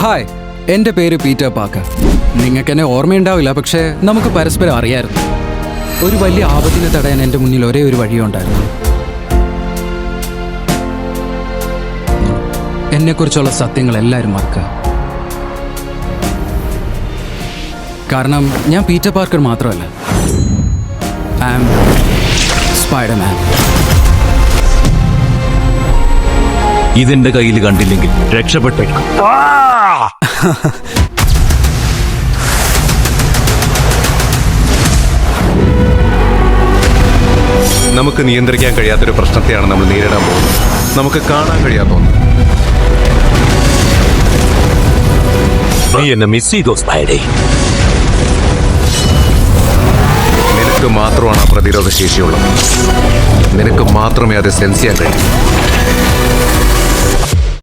Hi, എൻ്റെ പേര് Peter packer. നിങ്ങൾക്ക് എന്നെ ഓർമ്മയുണ്ടാവില്ല, പക്ഷേ നമുക്ക് പരസ്പരം അറിയായിരുന്നു. ഒരു വലിയ ആപത്തിനെ തടയാൻ എൻ്റെ മുന്നിൽ ഒരേ ഒരു വഴിയുണ്ടായിരുന്നു. എന്നെക്കുറിച്ചുള്ള സത്യങ്ങൾ എല്ലാവരും മറക്കുക. കാരണം ഞാൻ പീറ്റർ പാർക്കർ മാത്രമല്ല, ഐ ആം സ്പൈഡർമാൻ. ഇതെന്റെ കയ്യിൽ കണ്ടില്ലെങ്കിൽ രക്ഷപ്പെട്ടേക്കും. നമുക്ക് നിയന്ത്രിക്കാൻ കഴിയാത്തൊരു പ്രശ്നത്തെയാണ് നമ്മൾ നേരിടാൻ പോകുന്നത്. നമുക്ക് കാണാൻ കഴിയാത്ത ഒന്ന്. നീ എന്നെ മിസ് ചെയ്തോ സ്പൈഡേ? നിനക്ക് മാത്രമാണ് ആ പ്രതിരോധ ശേഷിയുള്ളത്. നിനക്ക് മാത്രമേ അത് സെൻസ് ചെയ്യാൻ കഴിയൂ.